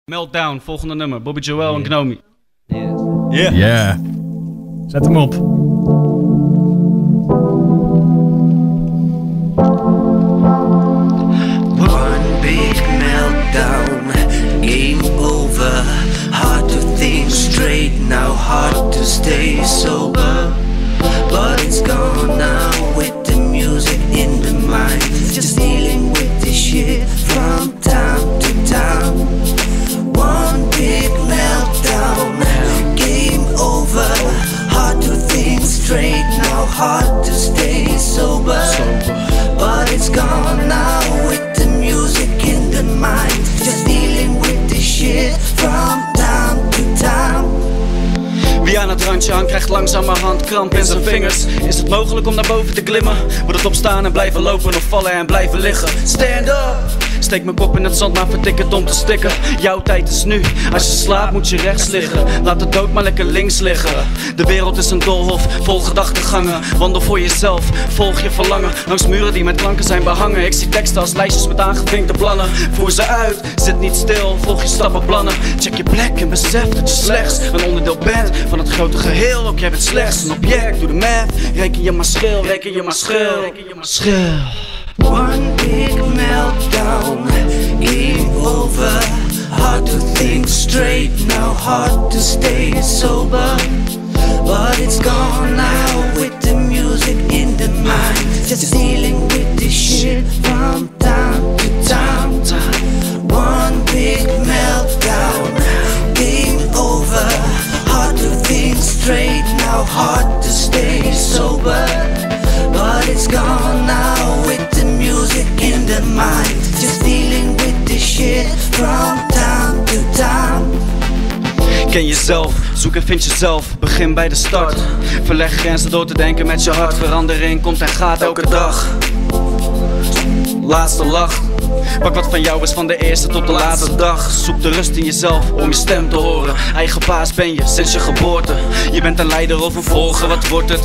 Meltdown, volgende nummer. Bobby Joel en Gnomi. Yeah. Yeah. Zet hem op. One big meltdown, game over. Hard to think straight now, hard to stay sober. But it's gone now with the music in the mind. Just dealing with this shit from time to time. One big meltdown, game over. Hard to think straight now, hard to stay sober. But it's gone now with the music in the mind. Just dealing with this shit from time to time. Wie aan het randje hangt krijgt langzamerhand kramp in zijn vingers. Is het mogelijk om naar boven te klimmen? Moet het opstaan en blijven lopen of vallen en blijven liggen? Stand up! Steek mijn kop in het zand, maar vertik het om te stikken. Jouw tijd is nu, als je slaapt moet je rechts liggen. Laat de dood maar lekker links liggen. De wereld is een doolhof, vol gedachtegangen. Wandel voor jezelf, volg je verlangen. Langs muren die met klanken zijn behangen. Ik zie teksten als lijstjes met aangevinkte plannen. Voer ze uit, zit niet stil, volg je stappenplannen. Check je plek en besef dat je slechts een onderdeel bent van het grote geheel. Ook jij bent slechts een object, doe de math. Reken je maar schil, reken je maar schil, reken je maar schil. One big meltdown, game over. Hard to think straight now, hard to stay sober. But it's gone now with the music in the mind. Just dealing with this shit from time to time. One big meltdown, game over. Hard to think straight now, hard to stay sober. But it's gone now with the music in the mind. Just dealing with this shit from time to time. Ken jezelf, zoek en vind jezelf, begin bij de start. Verleg grenzen door te denken met je hart. Verandering komt en gaat elke dag. Laatste lach. Pak wat van jou is van de eerste tot de laatste dag. Zoek de rust in jezelf om je stem te horen. Eigen baas ben je sinds je geboorte. Je bent een leider of een volger, wat wordt het?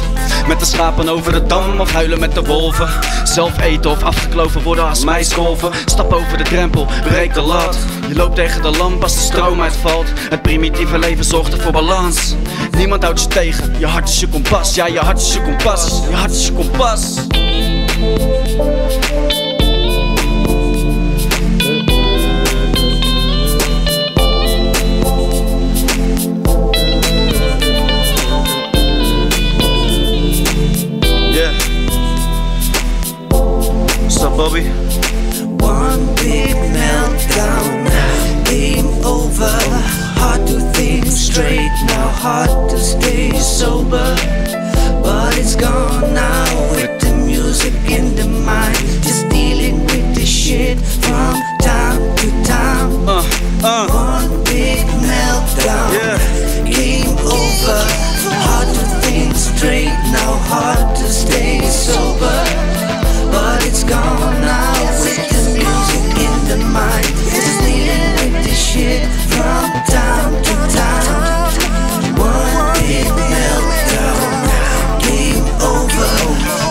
Met de schapen over de dam of huilen met de wolven. Zelf eten of afgekloven worden als maiskolven. Stap over de drempel, breek de lat. Je loopt tegen de lamp als de stroom uitvalt. Het primitieve leven zorgt ervoor balans. Niemand houdt je tegen, je hart is je kompas. Ja, je hart is je kompas, je hart is je kompas. Bobby. One big meltdown, game over. Hard to think straight now, hard to stay sober. But it's gone now with the music in the mind. Just dealing with this shit from time to time. One big meltdown, game over. Hard to think straight now, hard to stay sober. But it's gone now with the music in the mind. Just dealing with this shit from time to time. One big meltdown, game over.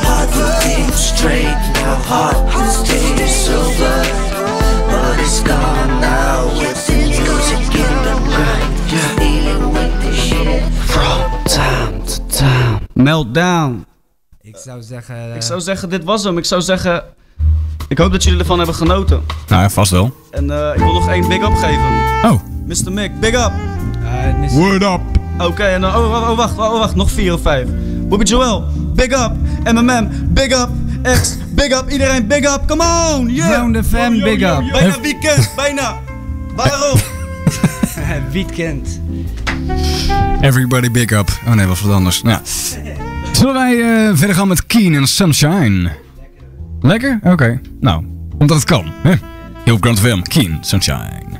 Hard to think straight now, hard to stay sober. But it's gone now with the music in the mind. Just dealing with this shit from time to time. Meltdown. Ik zou zeggen, dit was hem. Ik zou zeggen, ik hoop dat jullie ervan hebben genoten. Nou ja, vast wel. En ik wil nog één big up geven. Oh. Mr. Mick, big up. Word up. Oké, en dan, wacht, nog 4 of 5. Bobby Joel, big up. MMM, big up. X, big up. Iedereen, big up. Come on, yeah. Round the fam, big up. Bijna weekend, bijna. Waarom? Weekend. Everybody big up. Oh nee, was wat anders. Nou. Zullen wij verder gaan met Keen en Sunshine? Lekker? Oké. Nou, omdat het kan. Hè? Heel Grand FM, Keen, Sunshine.